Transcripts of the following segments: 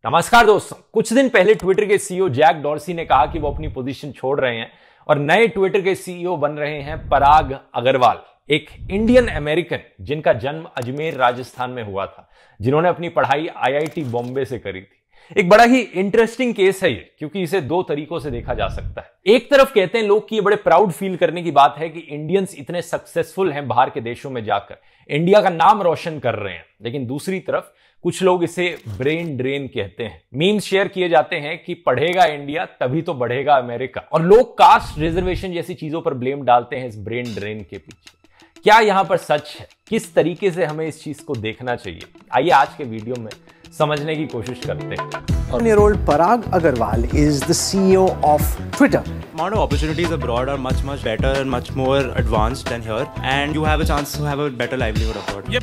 नमस्कार दोस्तों, कुछ दिन पहले ट्विटर के सीईओ जैक डॉर्सी ने कहा कि वो अपनी पोजीशन छोड़ रहे हैं और नए ट्विटर के सीईओ बन रहे हैं पराग अग्रवाल, एक इंडियन अमेरिकन जिनका जन्म अजमेर राजस्थान में हुआ था, जिन्होंने अपनी पढ़ाई आईआईटी बॉम्बे से करी थी। एक बड़ा ही इंटरेस्टिंग केस है ये, क्योंकि इसे दो तरीकों से देखा जा सकता है। एक तरफ कहते हैं लोग कि ये बड़े प्राउड फील करने की बात है कि इंडियंस इतने सक्सेसफुल हैं बाहर के देशों में जाकर, इंडिया का नाम रोशन कर रहे हैं। लेकिन दूसरी तरफ कुछ लोग इसे ब्रेन ड्रेन कहते हैं। मीम्स शेयर किए जाते हैं कि पढ़ेगा इंडिया तभी तो बढ़ेगा अमेरिका, और लोग कास्ट रिजर्वेशन जैसी चीजों पर ब्लेम डालते हैं इस ब्रेन ड्रेन के पीछे। क्या यहां पर सच है? किस तरीके से हमें इस चीज को देखना चाहिए? आइए आज के वीडियो में समझने की कोशिश करते हैं। 7-year-old Parag Agarwal is the CEO of Twitter. Amount of opportunities abroad are much better and much more advanced than here, and you have a chance to have a better livelihood abroad. ये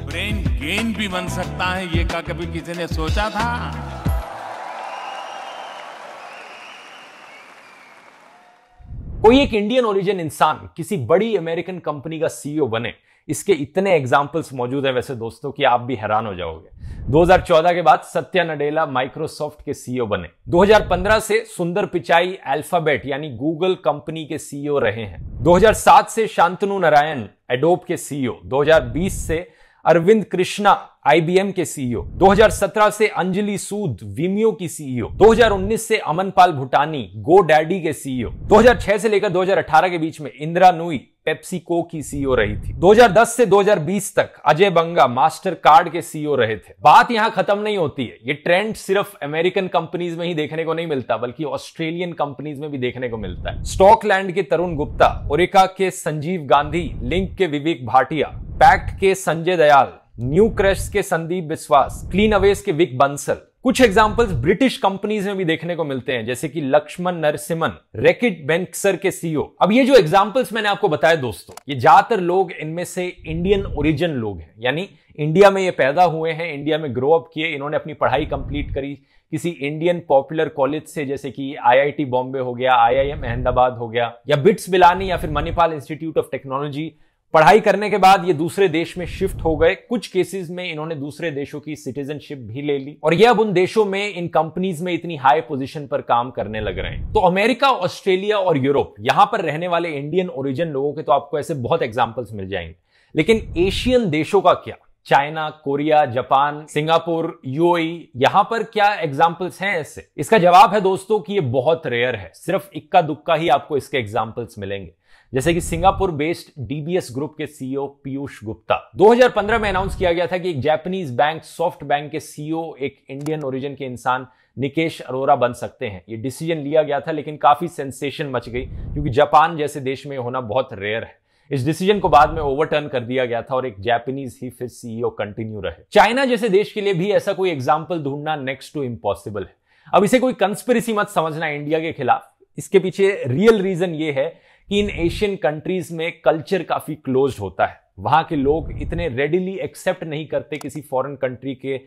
brain gain भी बन सकता है, ये क्या कभी किसी ने सोचा था? कोई एक इंडियन ओरिजिन इंसान किसी बड़ी अमेरिकन कंपनी का सीईओ बने, इसके इतने एग्जाम्पल्स मौजूद हैं वैसे दोस्तों कि आप भी हैरान हो जाओगे। 2014 के बाद सत्या नडेला माइक्रोसॉफ्ट के सीईओ बने। 2015 से सुंदर पिचाई अल्फाबेट यानी गूगल कंपनी के सीईओ रहे हैं। 2007 से शांतनु नारायण एडोब के सीईओ। 2020 से अरविंद कृष्णा आईबीएम के सीईओ। 2017 से अंजलि सूद विमियो की सीईओ। 2019 से अमनपाल भूटानी गो डैडी के सीईओ। 2006 से लेकर 2018 के बीच में इंदिरा नुई पेप्सिको की सीईओ रही थी। 2010 से 2020 तक अजय बंगा मास्टर कार्ड के सीईओ रहे थे। बात यहां खत्म नहीं होती है। ये ट्रेंड सिर्फ अमेरिकन कंपनीज में ही देखने को नहीं मिलता, बल्कि ऑस्ट्रेलियन कंपनीज में भी देखने को मिलता है। स्टॉकलैंड के तरुण गुप्ता, ओरेका के संजीव गांधी, लिंक के विवेक भाटिया, पैक्ट के संजय दयाल, न्यू क्रेस्ट के संदीप विश्वास, क्लीन अवेस के विक बंसल। कुछ एग्जांपल्स ब्रिटिश कंपनीज में भी देखने को मिलते हैं, जैसे कि लक्ष्मण नरसिम्हन रैकेट बैंक्सर के सीईओ। अब ये जो एग्जांपल्स मैंने आपको बताया दोस्तों, ये ज्यादातर लोग इनमें से इंडियन ओरिजिन लोग हैं, यानी इंडिया में ये पैदा हुए हैं, इंडिया में ग्रो अप किए, इन्होंने अपनी पढ़ाई कंप्लीट करी किसी इंडियन पॉपुलर कॉलेज से, जैसे कि आईआईटी बॉम्बे हो गया, आईआईएम अहमदाबाद हो गया, या बिट्स बिलानी या फिर मणिपाल इंस्टीट्यूट ऑफ टेक्नोलॉजी। पढ़ाई करने के बाद ये दूसरे देश में शिफ्ट हो गए। कुछ केसेस में इन्होंने दूसरे देशों की सिटीजनशिप भी ले ली, और ये अब उन देशों में इन कंपनीज में इतनी हाई पोजीशन पर काम करने लग रहे हैं। तो अमेरिका, ऑस्ट्रेलिया और यूरोप, यहां पर रहने वाले इंडियन ओरिजिन लोगों के तो आपको ऐसे बहुत एग्जांपल्स मिल जाएंगे। लेकिन एशियन देशों का क्या? China, Korea, Japan, Singapore, UAE, यहां पर क्या एग्जांपल्स हैं ऐसे? इसका जवाब है दोस्तों कि ये बहुत रेयर है। सिर्फ इक्का दुक्का ही आपको इसके एग्जांपल्स मिलेंगे, जैसे कि सिंगापुर बेस्ड डीबीएस ग्रुप के सीईओ पीयूष गुप्ता। 2015 में अनाउंस किया गया था कि एक जापानीज बैंक सॉफ्ट बैंक के सीईओ एक इंडियन ओरिजिन के इंसान निकेश अरोरा बन सकते हैं। ये डिसीजन लिया गया था, लेकिन काफी सेंसेशन मच गई, क्योंकि जापान जैसे देश में होना बहुत रेयर है। इस डिसीजन को बाद में ओवरटर्न कर दिया गया था और एक जापानीज ही फिर सीईओ कंटिन्यू रहे। चाइना जैसे देश के लिए भी ऐसा कोई एग्जाम्पल ढूंढना नेक्स्ट टू इम्पॉसिबल है। अब इसे कोई कंस्पिरेसी मत समझना इंडिया के खिलाफ। इसके पीछे रियल रीजन ये है कि इन एशियन कंट्रीज में कल्चर काफी क्लोज्ड होता है। वहां के लोग इतने रेडिली एक्सेप्ट नहीं करते किसी फॉरेन कंट्री के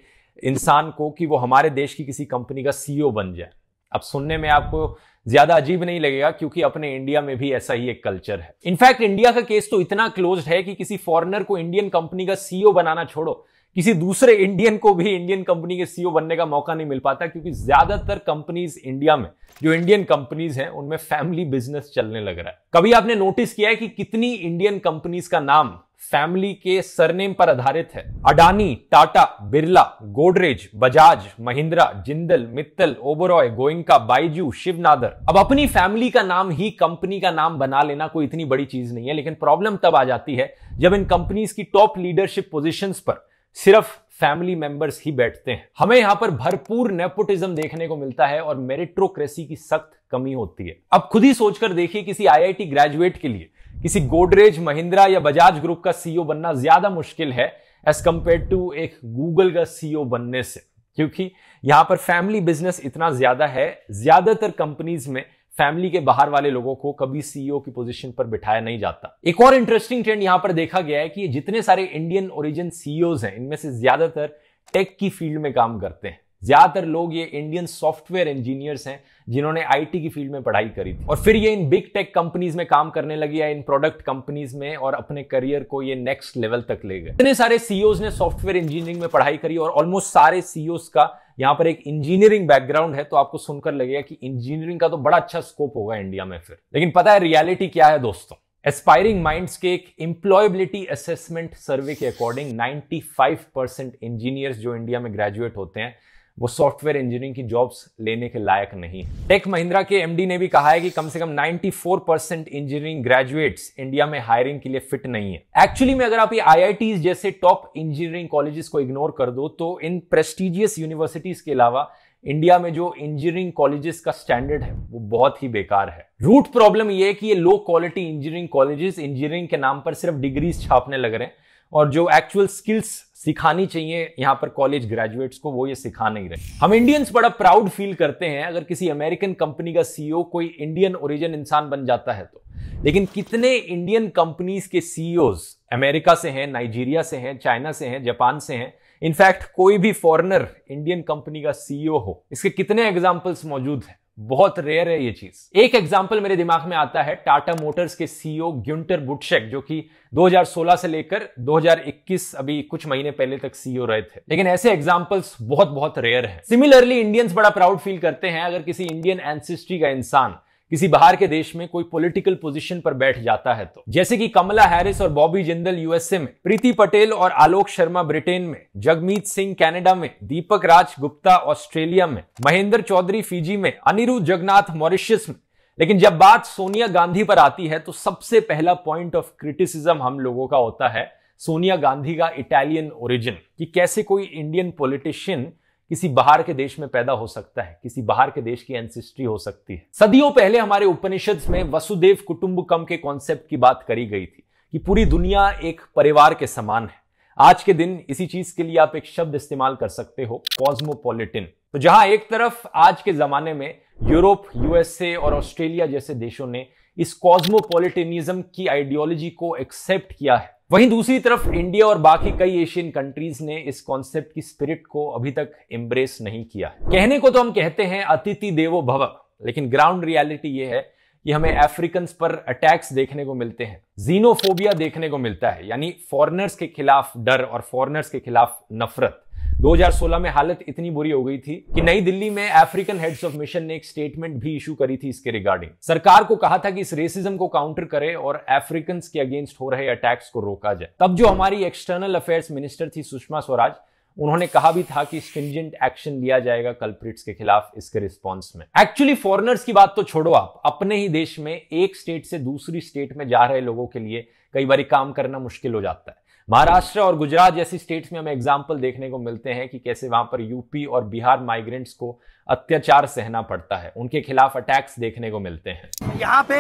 इंसान को कि वो हमारे देश की किसी कंपनी का सीईओ बन जाए। अब सुनने में आपको ज्यादा अजीब नहीं लगेगा, क्योंकि अपने इंडिया में भी ऐसा ही एक कल्चर है। इनफैक्ट इंडिया का केस तो इतना क्लोज्ड है कि किसी फॉरेनर को इंडियन कंपनी का सीईओ बनाना छोड़ो, किसी दूसरे इंडियन को भी इंडियन कंपनी के सीईओ बनने का मौका नहीं मिल पाता, क्योंकि ज्यादातर कंपनीज इंडिया में, जो इंडियन कंपनीज हैं, उनमें फैमिली बिजनेस चलने लग रहा है। कभी आपने नोटिस किया है कि कितनी इंडियन कंपनीज का नाम फैमिली के सरनेम पर आधारित है? अडानी, टाटा, बिरला, गोडरेज, बजाज, महिंद्रा, जिंदल, मित्तल, ओबरॉय, गोइंका, बाइजू, शिवनादर। अब अपनी फैमिली का नाम ही कंपनी का नाम बना लेना कोई इतनी बड़ी चीज नहीं है, लेकिन प्रॉब्लम तब आ जाती है जब इन कंपनीज की टॉप लीडरशिप पोजीशंस पर सिर्फ फैमिली मेंबर्स ही बैठते हैं। हमें यहां पर भरपूर नेपोटिज्म देखने को मिलता है और मेरिटोक्रेसी की सख्त कमी होती है। अब खुद ही सोचकर देखिए, किसी आईआईटी ग्रेजुएट के लिए किसी गोडरेज, महिंद्रा या बजाज ग्रुप का सीईओ बनना ज्यादा मुश्किल है एज कंपेयर टू एक गूगल का सीईओ बनने से, क्योंकि यहां पर फैमिली बिजनेस इतना ज्यादा है। ज्यादातर कंपनीज में फैमिली के बाहर वाले लोगों को कभी सीईओ की पोजीशन पर बिठाया नहीं जाता। एक और इंटरेस्टिंग ट्रेंड यहां पर देखा गया है कि जितने सारे इंडियन ओरिजिन सीईओज हैं, इनमें से ज्यादातर टेक की फील्ड में काम करते हैं। ज्यादातर लोग ये इंडियन सॉफ्टवेयर इंजीनियर्स हैं जिन्होंने आईटी की फील्ड में पढ़ाई करी थी और फिर ये इन बिग टेक कंपनीज में काम करने लगी या इन प्रोडक्ट कंपनीज में और अपने करियर को ये नेक्स्ट लेवल तक ले गए। इतने सारे सीईओज ने सॉफ्टवेयर इंजीनियरिंग में पढ़ाई करी और ऑलमोस्ट सारे सीईओज का यहां पर एक इंजीनियरिंग बैकग्राउंड है, तो आपको सुनकर लगेगा कि इंजीनियरिंग का तो बड़ा अच्छा स्कोप होगा इंडिया में फिर। लेकिन पता है रियलिटी क्या है दोस्तों? एस्पायरिंग माइंड्स के एक एम्प्लॉयबिलिटी असेसमेंट सर्वे के अकॉर्डिंग 95% इंजीनियर्स जो इंडिया में ग्रेजुएट होते हैं वो सॉफ्टवेयर इंजीनियरिंग की जॉब्स लेने के लायक नहीं है। टेक महिंद्रा के एमडी ने भी कहा है कि कम से कम 94% इंजीनियरिंग ग्रेजुएट्स इंडिया में हायरिंग के लिए फिट नहीं है। एक्चुअली में अगर आप ये आईआईटीज जैसे टॉप इंजीनियरिंग कॉलेजेस को इग्नोर कर दो तो इन प्रेस्टिजियस यूनिवर्सिटीज के अलावा इंडिया में जो इंजीनियरिंग कॉलेजेस का स्टैंडर्ड है वो बहुत ही बेकार है। रूट प्रॉब्लम ये है कि ये low quality engineering colleges engineering के नाम पर सिर्फ डिग्रीज छापने लग रहे हैं और जो एक्चुअल स्किल्स सिखानी चाहिए यहां पर कॉलेज ग्रेजुएट्स को वो ये सिखा नहीं रहे। हम इंडियंस बड़ा प्राउड फील करते हैं अगर किसी अमेरिकन कंपनी का सीईओ कोई इंडियन ओरिजिन इंसान बन जाता है तो, लेकिन कितने इंडियन कंपनीज के सीईओज अमेरिका से हैं, नाइजीरिया से हैं, चाइना से हैं, जापान से हैं, इनफैक्ट कोई भी फॉरेनर इंडियन कंपनी का सीईओ हो, इसके कितने एग्जांपल्स मौजूद हैं? बहुत रेयर है ये चीज। एक एग्जांपल मेरे दिमाग में आता है टाटा मोटर्स के सीईओ ग्युंटर बुटशेक, जो कि 2016 से लेकर 2021 अभी कुछ महीने पहले तक सीईओ रहे थे। लेकिन ऐसे एग्जांपल्स बहुत बहुत रेयर हैं। सिमिलरली इंडियंस बड़ा प्राउड फील करते हैं अगर किसी इंडियन एंसेस्ट्री का इंसान किसी बाहर के देश में कोई पॉलिटिकल पोजीशन पर बैठ जाता है तो, जैसे कि कमला हैरिस और बॉबी जिंदल यूएसए में, प्रीति पटेल और आलोक शर्मा ब्रिटेन में, जगमीत सिंह कनाडा में, दीपक राज गुप्ता ऑस्ट्रेलिया में, महेंद्र चौधरी फिजी में, अनिरुद्ध जगन्नाथ मॉरिशस में। लेकिन जब बात सोनिया गांधी पर आती है तो सबसे पहला पॉइंट ऑफ क्रिटिसिज्म हम लोगों का होता है सोनिया गांधी का इटालियन ओरिजिन, कि कैसे कोई इंडियन पॉलिटिशियन किसी बाहर के देश में पैदा हो सकता है, किसी बाहर के देश की एंसेस्ट्री हो सकती है। सदियों पहले हमारे उपनिषद में वसुदेव कुटुंबकम के कॉन्सेप्ट की बात करी गई थी कि पूरी दुनिया एक परिवार के समान है। आज के दिन इसी चीज के लिए आप एक शब्द इस्तेमाल कर सकते हो, कॉस्मोपॉलिटन। तो जहां एक तरफ आज के जमाने में यूरोप, यूएसए और ऑस्ट्रेलिया जैसे देशों ने इस कॉस्मोपॉलिटनिज्म की आइडियोलॉजी को एक्सेप्ट किया है, वहीं दूसरी तरफ इंडिया और बाकी कई एशियन कंट्रीज ने इस कॉन्सेप्ट की स्पिरिट को अभी तक एम्ब्रेस नहीं किया। कहने को तो हम कहते हैं अतिथि देवो भव, लेकिन ग्राउंड रियलिटी यह है कि हमें अफ्रीकन पर अटैक्स देखने को मिलते हैं, जीनोफोबिया देखने को मिलता है, यानी फॉरेनर्स के खिलाफ डर और फॉरेनर्स के खिलाफ नफरत। 2016 में हालत इतनी बुरी हो गई थी कि नई दिल्ली में अफ्रीकन हेड्स ऑफ मिशन ने एक स्टेटमेंट भी इशू करी थी इसके रिगार्डिंग। सरकार को कहा था कि इस रेसिज्म को काउंटर करे और अफ्रीकन के अगेंस्ट हो रहे अटैक्स को रोका जाए। तब जो हमारी एक्सटर्नल अफेयर्स मिनिस्टर थी सुषमा स्वराज, उन्होंने कहा भी था कि स्ट्रिंजेंट एक्शन लिया जाएगा कल्प्रिट्स के खिलाफ इसके रिस्पॉन्स में। एक्चुअली फॉरेनर्स की बात तो छोड़ो, आप अपने ही देश में एक स्टेट से दूसरी स्टेट में जा रहे लोगों के लिए कई बार काम करना मुश्किल हो जाता है। महाराष्ट्र और गुजरात जैसी स्टेट्स में हमें एग्जाम्पल देखने को मिलते हैं कि कैसे वहां पर यूपी और बिहार माइग्रेंट्स को अत्याचार सहना पड़ता है, उनके खिलाफ अटैक्स देखने को मिलते हैं। यहाँ पे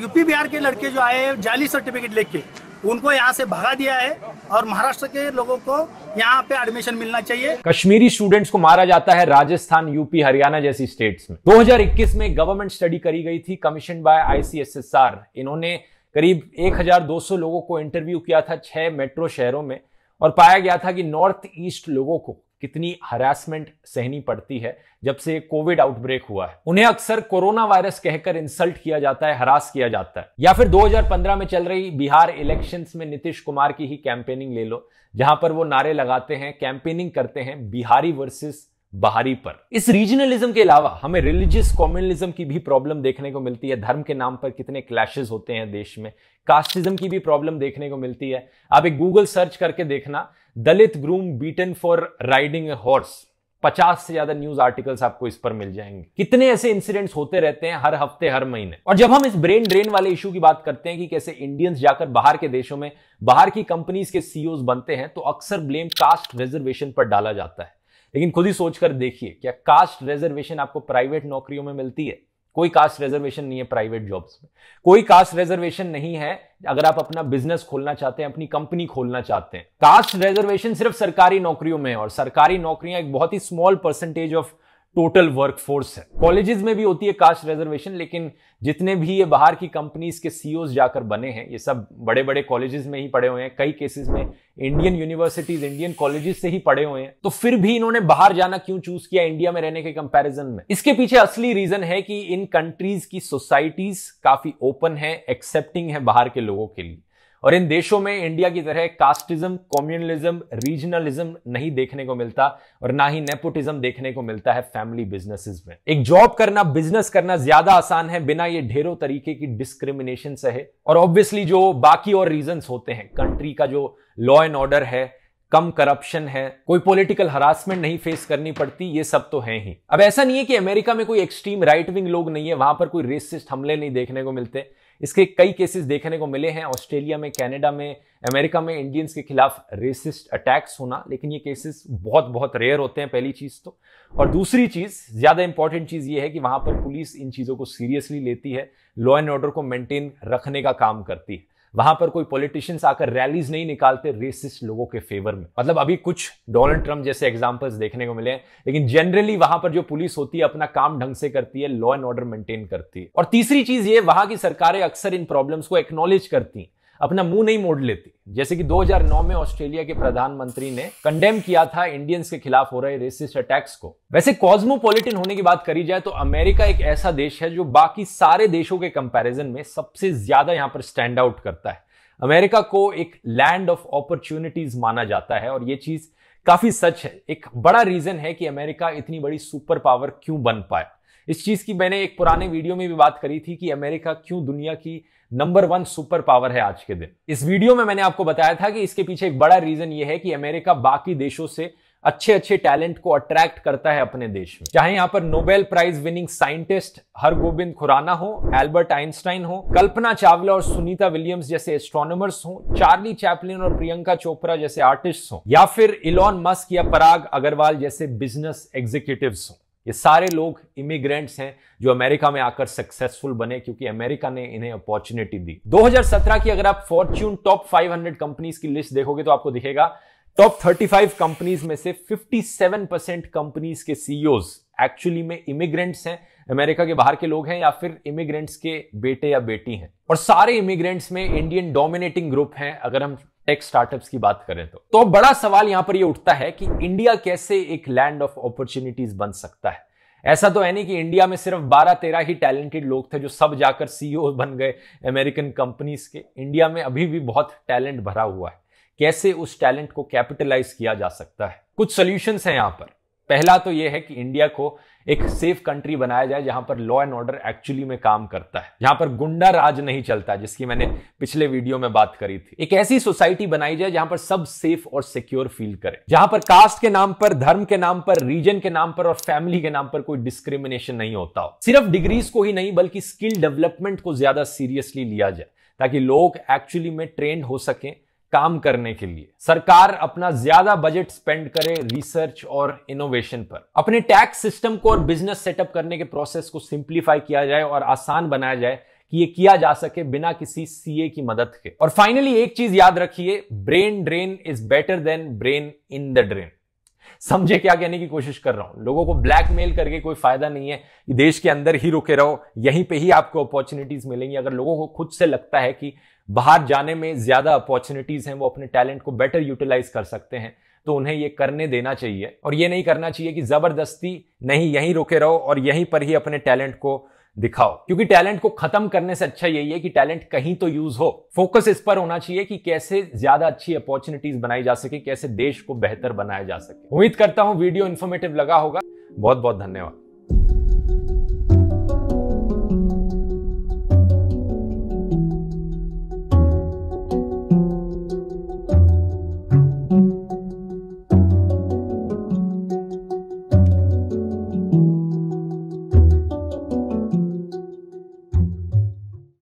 यूपी बिहार के लड़के जो आए जाली सर्टिफिकेट लेके, उनको यहाँ से भगा दिया है और महाराष्ट्र के लोगों को यहाँ पे एडमिशन मिलना चाहिए। कश्मीरी स्टूडेंट्स को मारा जाता है राजस्थान, यूपी, हरियाणा जैसी स्टेट्स में। 2021 में गवर्नमेंट स्टडी करी गई थी कमीशन बाय आईसीएसएसआर। इन्होंने करीब 1200 लोगों को इंटरव्यू किया था 6 मेट्रो शहरों में और पाया गया था कि नॉर्थ ईस्ट लोगों को कितनी हरासमेंट सहनी पड़ती है जब से कोविड आउटब्रेक हुआ है। उन्हें अक्सर कोरोना वायरस कहकर इंसल्ट किया जाता है, हरास किया जाता है। या फिर 2015 में चल रही बिहार इलेक्शंस में नीतीश कुमार की ही कैंपेनिंग ले लो, जहां पर वो नारे लगाते हैं, कैंपेनिंग करते हैं बिहारी वर्सेस बाहरी पर। इस रीजनलिज्म के अलावा हमें रिलीजियस कम्युनलिज्म की भी प्रॉब्लम देखने को मिलती है। धर्म के नाम पर कितने क्लैशेस होते हैं देश में। कास्टिज्म की भी प्रॉब्लम देखने को मिलती है। आप एक गूगल सर्च करके देखना, Dalit groom beaten for riding a horse, 50 से ज्यादा न्यूज आर्टिकल्स आपको इस पर मिल जाएंगे। कितने ऐसे इंसिडेंट्स होते रहते हैं हर हफ्ते, हर महीने। और जब हम इस ब्रेन ड्रेन वाले इशू की बात करते हैं कि कैसे इंडियंस जाकर बाहर के देशों में बाहर की कंपनीज के सीईओज बनते हैं, तो अक्सर ब्लेम कास्ट रिजर्वेशन पर डाला जाता है। लेकिन खुद ही सोचकर देखिए, क्या कास्ट रिजर्वेशन आपको प्राइवेट नौकरियों में मिलती है? कोई कास्ट रिजर्वेशन नहीं है प्राइवेट जॉब्स में। कोई कास्ट रिजर्वेशन नहीं है अगर आप अपना बिजनेस खोलना चाहते हैं, अपनी कंपनी खोलना चाहते हैं। कास्ट रिजर्वेशन सिर्फ सरकारी नौकरियों में है और सरकारी नौकरियां एक बहुत ही small percentage of total workforce है। कॉलेजेस में भी होती है कास्ट रिजर्वेशन, लेकिन जितने भी ये बाहर की कंपनीज के सीईओज जाकर बने हैं ये सब बड़े बड़े कॉलेजेस में ही पढ़े हुए हैं, कई केसेस में इंडियन यूनिवर्सिटीज, इंडियन कॉलेजेस से ही पढ़े हुए हैं। तो फिर भी इन्होंने बाहर जाना क्यों चूज किया इंडिया में रहने के कंपैरिजन में? इसके पीछे असली रीजन है कि इन कंट्रीज की सोसाइटीज काफी ओपन है, एक्सेप्टिंग है बाहर के लोगों के लिए, और इन देशों में इंडिया की तरह कास्टिज्म, कम्युनलिज्म, रीजनलिज्म नहीं देखने को मिलता, और ना ही नेपोटिज्म देखने को मिलता है फैमिली बिजनेसेस में। एक जॉब करना, बिजनेस करना ज्यादा आसान है बिना ये ढेरों तरीके की डिस्क्रिमिनेशन सहे। और ऑब्वियसली जो बाकी और रीजंस होते हैं, कंट्री का जो लॉ एंड ऑर्डर है, कम करप्शन है, कोई पॉलिटिकल हरासमेंट नहीं फेस करनी पड़ती, ये सब तो है ही। अब ऐसा नहीं है कि अमेरिका में कोई एक्सट्रीम राइट विंग लोग नहीं है, वहां पर कोई रेसिस्ट हमले नहीं देखने को मिलते। इसके कई केसेस देखने को मिले हैं ऑस्ट्रेलिया में, कनाडा में, अमेरिका में इंडियंस के खिलाफ रेसिस्ट अटैक्स होना, लेकिन ये केसेस बहुत बहुत रेयर होते हैं, पहली चीज तो। और दूसरी चीज, ज्यादा इंपॉर्टेंट चीज ये है कि वहां पर पुलिस इन चीजों को सीरियसली लेती है, लॉ एंड ऑर्डर को मेंटेन रखने का काम करती है। वहां पर कोई पॉलिटिशियंस आकर रैलीज नहीं निकालते रेसिस्ट लोगों के फेवर में। मतलब अभी कुछ डोनाल्ड ट्रंप जैसे एग्जांपल्स देखने को मिले हैं, लेकिन जनरली वहां पर जो पुलिस होती है अपना काम ढंग से करती है, लॉ एंड ऑर्डर मेंटेन करती है। और तीसरी चीज ये, वहां की सरकारें अक्सर इन प्रॉब्लम्स को एक्नॉलेज करती हैं, अपना मुंह नहीं मोड़ लेती। जैसे कि 2009 में ऑस्ट्रेलिया के प्रधानमंत्री ने कंडेम किया था इंडियंस के खिलाफ हो रहे रेसिस्ट अटैक्स को। वैसे कॉस्मोपॉलिटन होने की बात करी जाए तो अमेरिका एक ऐसा देश है जो बाकी सारे देशों के कंपैरिजन में सबसे ज्यादा यहां पर स्टैंड आउट करता है। अमेरिका को एक लैंड ऑफ अपॉर्चुनिटीज माना जाता है, और यह चीज काफी सच है। एक बड़ा रीजन है कि अमेरिका इतनी बड़ी सुपर पावर क्यों बन पाया। इस चीज की मैंने एक पुराने वीडियो में भी बात करी थी कि अमेरिका क्यों दुनिया की नंबर 1 सुपर पावर है आज के दिन। इस वीडियो में मैंने आपको बताया था कि इसके पीछे एक बड़ा रीजन यह है कि अमेरिका बाकी देशों से अच्छे अच्छे टैलेंट को अट्रैक्ट करता है अपने देश में। चाहे यहां पर Nobel prize winning scientist Hargobind Khorana हो, एल्बर्ट आइंस्टाइन हो, कल्पना चावला और सुनीता विलियम्स जैसे एस्ट्रोनॉमर्स हो, चार्ली चैपलिन और प्रियंका चोपड़ा जैसे आर्टिस्ट हो, या फिर इलॉन मस्क या पराग अग्रवाल जैसे बिजनेस एग्जीक्यूटिव्स हो। ये सारे लोग इमिग्रेंट्स हैं जो अमेरिका में आकर सक्सेसफुल बने क्योंकि अमेरिका ने इन्हें अपॉर्चुनिटी दी। 2017 की अगर आप फॉर्च्यून टॉप 500 कंपनीज की लिस्ट देखोगे तो आपको दिखेगा टॉप 35 कंपनीज में से 57% कंपनीज के सीईओज एक्चुअली में इमिग्रेंट्स हैं, अमेरिका के बाहर के लोग हैं या फिर इमिग्रेंट्स के बेटे या बेटी हैं। और सारे इमिग्रेंट्स में इंडियन डोमिनेटिंग ग्रुप हैं अगर हम टेक स्टार्टअप्स की बात करें तो बड़ा सवाल यहां पर यह उठता है कि इंडिया कैसे एक लैंड ऑफ अपॉर्चुनिटीज बन सकता है। ऐसा तो है नहीं कि इंडिया में सिर्फ 12-13 ही टैलेंटेड लोग थे जो सब जाकर सीईओ बन गए अमेरिकन कंपनीज के। इंडिया में अभी भी बहुत टैलेंट भरा हुआ है। कैसे उस टैलेंट को कैपिटलाइज किया जा सकता है? कुछ सॉल्यूशंस हैं यहां पर। पहला तो यह है कि इंडिया को एक सेफ कंट्री बनाया जाए जहां पर लॉ एंड ऑर्डर एक्चुअली में काम करता है, जहां पर गुंडा राज नहीं चलता, जिसकी मैंने पिछले वीडियो में बात करी थी। एक ऐसी सोसाइटी बनाई जाए जहां पर सब सेफ और सिक्योर फील करें, जहां पर कास्ट के नाम पर, धर्म के नाम पर, रीजन के नाम पर और फैमिली के नाम पर कोई डिस्क्रिमिनेशन नहीं होता हो। सिर्फ डिग्रीज को ही नहीं बल्कि स्किल डेवलपमेंट को ज्यादा सीरियसली लिया जाए ताकि लोग एक्चुअली में ट्रेंड हो सकें काम करने के लिए। सरकार अपना ज्यादा बजट स्पेंड करे रिसर्च और इनोवेशन पर। अपने टैक्स सिस्टम को और बिजनेस सेटअप करने के प्रोसेस को सिंप्लीफाई किया जाए और आसान बनाया जाए कि ये किया जा सके बिना किसी सीए की मदद के। और फाइनली एक चीज याद रखिए, brain drain is better than brain in the drain. समझे क्या कहने की कोशिश कर रहा हूं? लोगों को ब्लैकमेल करके कोई फायदा नहीं है। देश के अंदर ही रुके रहो, यहीं पे ही आपको अपॉर्चुनिटीज मिलेंगी। अगर लोगों को खुद से लगता है कि बाहर जाने में ज्यादा अपॉर्चुनिटीज हैं, वो अपने टैलेंट को बेटर यूटिलाइज कर सकते हैं, तो उन्हें ये करने देना चाहिए। और ये नहीं करना चाहिए कि जबरदस्ती नहीं, यहीं रुके रहो और यहीं पर ही अपने टैलेंट को दिखाओ। क्योंकि टैलेंट को खत्म करने से अच्छा यही है कि टैलेंट कहीं तो यूज हो। फोकस इस पर होना चाहिए कि कैसे ज्यादा अच्छी अपॉर्चुनिटीज बनाई जा सके, कैसे देश को बेहतर बनाया जा सके। उम्मीद करता हूं वीडियो इंफॉर्मेटिव लगा होगा। बहुत बहुत धन्यवाद।